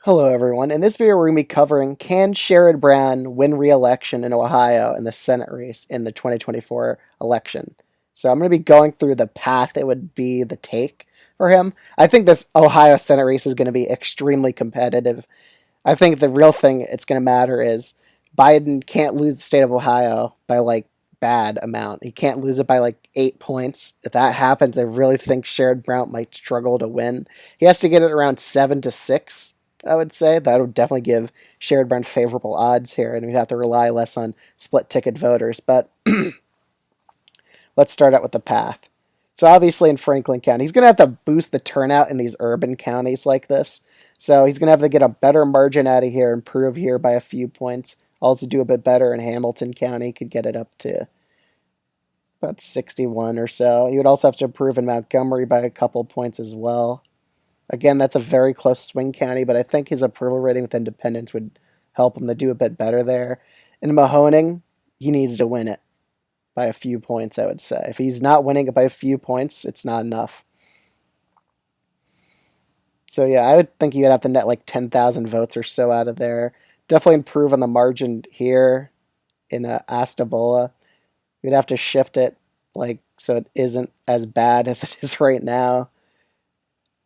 Hello, everyone. In this video, we're going to be covering can Sherrod Brown win re-election in Ohio in the Senate race in the 2024 election. So I'm going to be going through the path it would be the take for him. I think this Ohio Senate race is going to be extremely competitive. I think the real thing it's going to matter is Biden can't lose the state of Ohio by like bad amount. He can't lose it by like 8 points. If that happens, I really think Sherrod Brown might struggle to win. He has to get it around 7-6. I would say that would definitely give Sherrod Brown favorable odds here, and we'd have to rely less on split ticket voters. But let's start out with the path. So obviously in Franklin County, he's going to have to boost the turnout in these urban counties like this. So he's going to have to get a better margin out of here, improve here by a few points. Also do a bit better in Hamilton County, could get it up to about 61 or so. He would also have to improve in Montgomery by a couple points as well. Again, that's a very close swing county, but I think his approval rating with independents would help him to do a bit better there. In Mahoning, he needs to win it by a few points, I would say. If he's not winning it by a few points, it's not enough. So yeah, I would think you'd have to net like 10,000 votes or so out of there. Definitely improve on the margin here in Astabola. You'd have to shift it like so it isn't as bad as it is right now.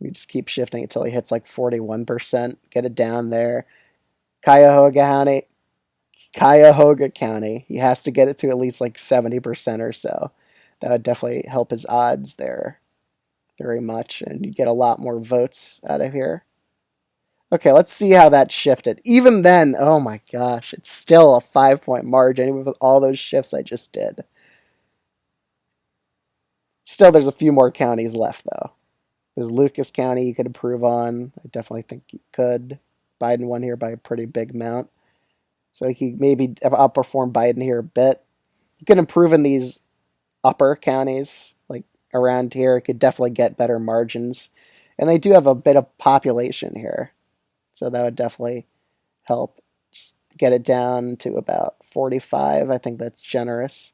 We just keep shifting until he hits like 41%. Get it down there. Cuyahoga County. He has to get it to at least like 70% or so. That would definitely help his odds there very much. And you get a lot more votes out of here. Okay, let's see how that shifted. Even then, oh my gosh, it's still a 5-point margin, even with all those shifts I just did. Still, there's a few more counties left, though. There's Lucas County you could improve on. I definitely think he could. Biden won here by a pretty big amount. So he maybe outperform Biden here a bit. He could improve in these upper counties, like around here. He could definitely get better margins. And they do have a bit of population here. So that would definitely help. Just get it down to about 45. I think that's generous.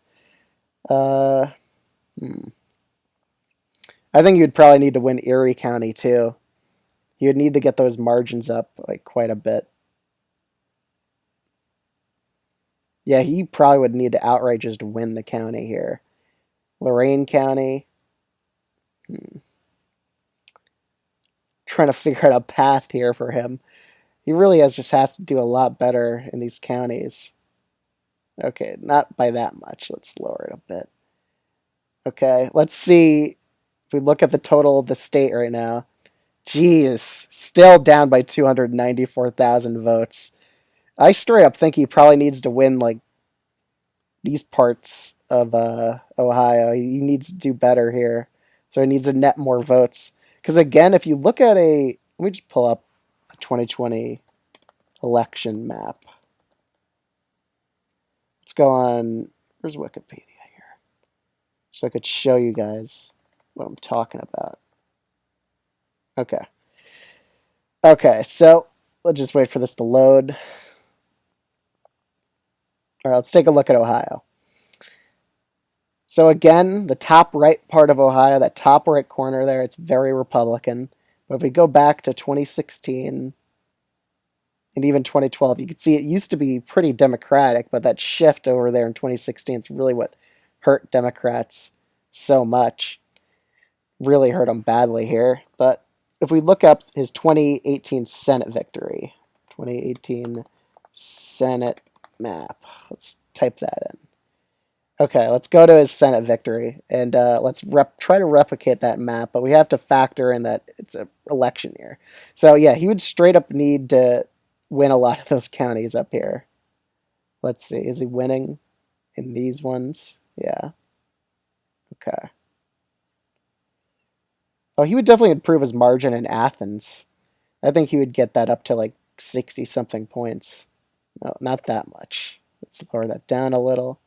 I think you'd probably need to win Erie County too. He would need to get those margins up like quite a bit. Yeah, he probably would need to outright just win the county here. Lorain County. Trying to figure out a path here for him. He really has to do a lot better in these counties. Okay, not by that much. Let's lower it a bit. Okay, let's see if we look at the total of the state right now. Geez, still down by 294,000 votes. I straight up think he probably needs to win like these parts of Ohio. He needs to do better here. So he needs to net more votes. Because again, if you look at let me just pull up a 2020 election map. Let's go on, where's Wikipedia here? So I could show you guys what I'm talking about. Okay. Okay, so let's just wait for this to load. All right, let's take a look at Ohio. So again, the top right part of Ohio, that top right corner there, it's very Republican. But if we go back to 2016 and even 2012, you can see it used to be pretty Democratic, but that shift over there in 2016 is really what hurt Democrats so much. Really hurt them badly here. But if we look up his 2018 Senate victory, 2018 Senate map, let's type that in. Okay, let's go to his Senate victory, and let's try to replicate that map, but we have to factor in that it's an election year. So yeah, he would straight up need to win a lot of those counties up here. Let's see, is he winning in these ones? Yeah. Okay. Oh, he would definitely improve his margin in Athens. I think he would get that up to like 60-something points. No, not that much. Let's lower that down a little.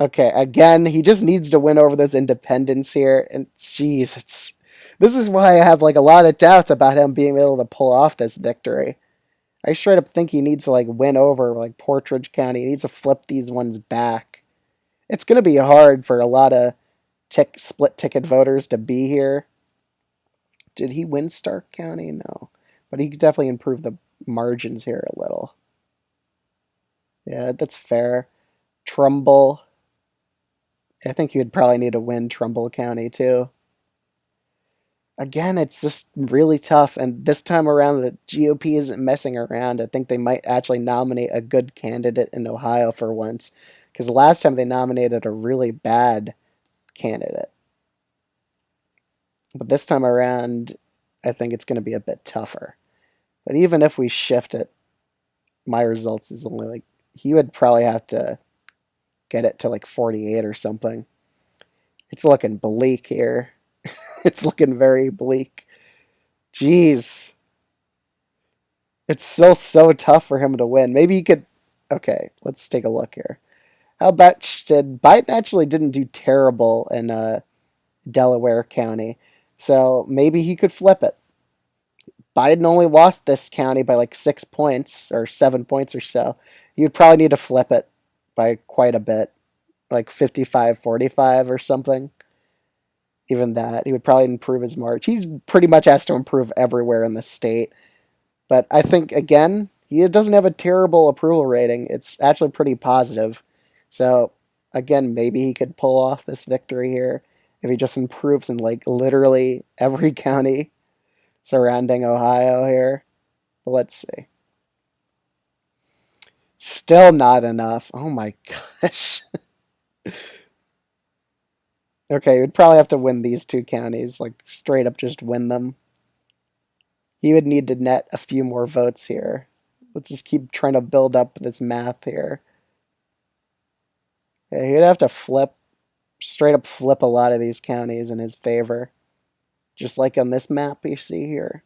Okay, again, he just needs to win over those independents here. And geez, this is why I have like a lot of doubts about him being able to pull off this victory. I straight up think he needs to like win over like Portridge County. He needs to flip these ones back. It's going to be hard for a lot of split ticket voters to be here. Did he win Stark County? No. but he could definitely improve the margins here a little. Yeah, that's fair. Trumbull. I think he would probably need to win Trumbull County too. Again, it's just really tough. And this time around, the GOP isn't messing around. I think they might actually nominate a good candidate in Ohio for once. Because last time they nominated a really bad candidate. But this time around, I think it's going to be a bit tougher. But even if we shift it, my results is only like, he would probably have to get it to like 48 or something. It's looking bleak here. It's looking very bleak. Jeez. It's still so tough for him to win. Maybe he could. Okay, let's take a look here. How about did Biden actually didn't do terrible in Delaware County, so maybe he could flip it. Biden only lost this county by like 6 points or 7 points or so. He would probably need to flip it by quite a bit, like 55-45 or something. Even that, he would probably improve his march. He's pretty much has to improve everywhere in the state. But I think, again, he doesn't have a terrible approval rating. It's actually pretty positive. So, again, maybe he could pull off this victory here if he just improves in, like, literally every county surrounding Ohio here. But let's see. Still not enough. Oh my gosh. Okay, we'd probably have to win these two counties, like, straight up just win them. He would need to net a few more votes here. Let's just keep trying to build up this math here. Yeah, he'd have to straight up flip a lot of these counties in his favor. Just like on this map you see here.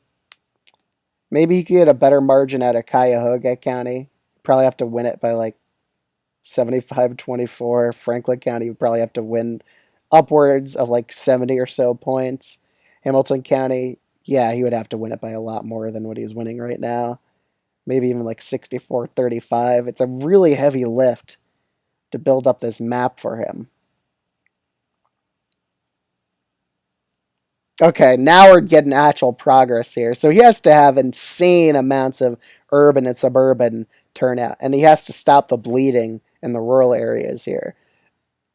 Maybe he could get a better margin out of Cuyahoga County. Probably have to win it by like 75-24. Franklin County would probably have to win upwards of like 70 or so points. Hamilton County, yeah, he would have to win it by a lot more than what he's winning right now. Maybe even like 64-35. It's a really heavy lift to build up this map for him. Okay, now we're getting actual progress here. So he has to have insane amounts of urban and suburban turnout, and he has to stop the bleeding in the rural areas here.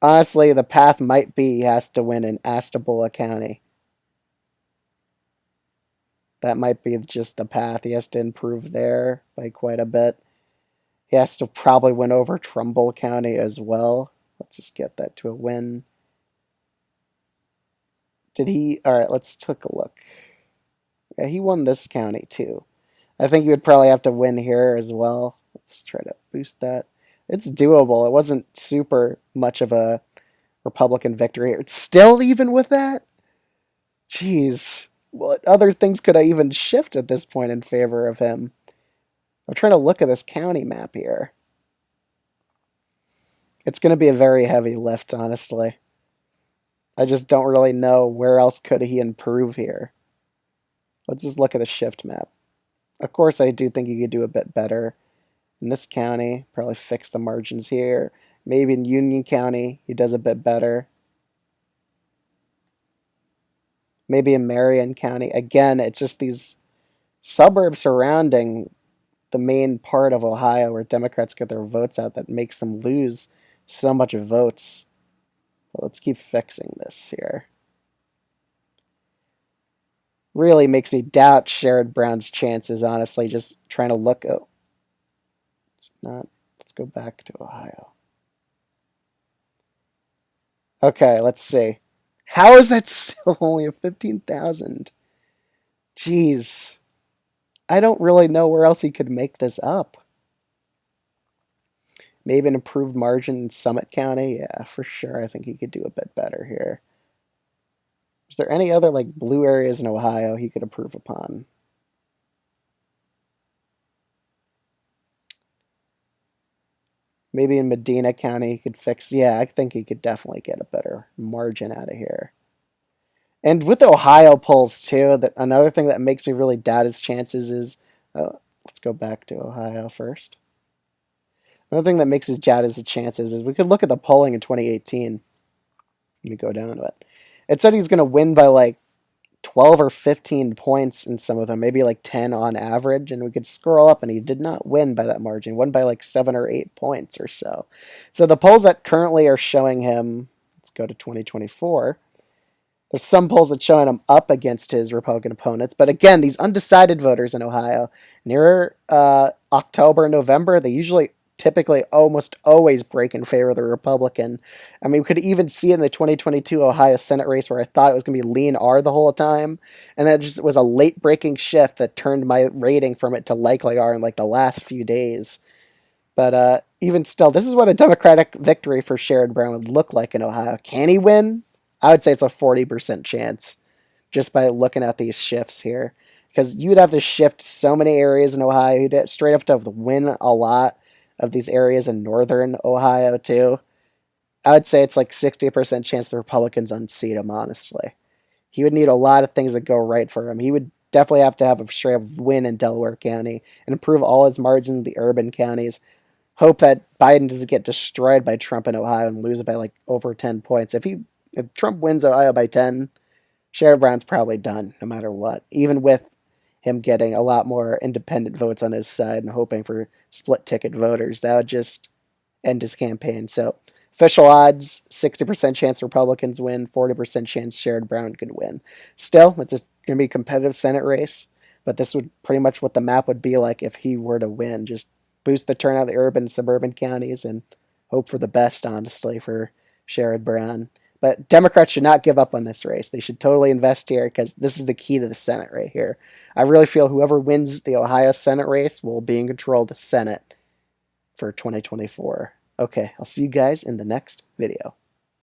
Honestly, the path might be he has to win in Ashtabula County. That might be just the path. He has to improve there by quite a bit. He has to probably win over Trumbull County as well. Let's just get that to a win. Did he? All right, let's take a look. Yeah, he won this county too. I think he would probably have to win here as well. Let's try to boost that. It's doable. It wasn't super much of a Republican victory here. It's still even with that? Jeez. What other things could I even shift at this point in favor of him? I'm trying to look at this county map here. It's going to be a very heavy lift, honestly. I just don't really know where else could he improve here. Let's just look at the shift map. Of course, I do think he could do a bit better in this county. Probably fix the margins here. Maybe in Union County, he does a bit better. Maybe in Marion County. Again, it's just these suburbs surrounding the main part of Ohio where Democrats get their votes out that makes them lose so much votes. But let's keep fixing this here. Really makes me doubt Sherrod Brown's chances, honestly, just trying to look. Oh, it's not. Let's go back to Ohio. Okay, let's see. How is that still only a 15,000? Jeez. I don't really know where else he could make this up. Maybe an improved margin in Summit County? Yeah, for sure. I think he could do a bit better here. Is there any other like blue areas in Ohio he could improve upon? Maybe in Medina County he could fix. Yeah, I think he could definitely get a better margin out of here. And with the Ohio polls too, that another thing that makes me really doubt his chances is, let's go back to Ohio first. Another thing that makes his doubt his chances is we could look at the polling in 2018. Let me go down to it. It said he was going to win by like 12 or 15 points in some of them, maybe like 10 on average, and we could scroll up, and he did not win by that margin. He won by like 7 or 8 points or so. So the polls that currently are showing him, let's go to 2024. There's some polls that showing him up against his Republican opponents, but again, these undecided voters in Ohio, near October, November, they usually typically almost always break in favor of the Republican. I mean, we could even see it in the 2022 Ohio Senate race where I thought it was going to be lean R the whole time, and that just was a late breaking shift that turned my rating from it to likely R in like the last few days. But even still, this is what a Democratic victory for Sherrod Brown would look like in Ohio. Can he win? I would say it's a 40% chance just by looking at these shifts here. Because you would have to shift so many areas in Ohio. You'd straight have to win a lot of these areas in northern Ohio, too. I would say it's like 60% chance the Republicans unseat him, honestly. He would need a lot of things that go right for him. He would definitely have to have a straight up win in Delaware County and improve all his margins in the urban counties. Hope that Biden doesn't get destroyed by Trump in Ohio and lose it by like over 10 points. If Trump wins Ohio by 10, Sherrod Brown's probably done no matter what, even with him getting a lot more independent votes on his side and hoping for split ticket voters. That would just end his campaign. So official odds, 60% chance Republicans win, 40% chance Sherrod Brown could win. Still, it's going to be a competitive Senate race, but this would pretty much what the map would be like if he were to win. Just boost the turnout of the urban and suburban counties and hope for the best, honestly, for Sherrod Brown. But Democrats should not give up on this race. They should totally invest here because this is the key to the Senate right here. I really feel whoever wins the Ohio Senate race will be in control of the Senate for 2024. Okay, I'll see you guys in the next video.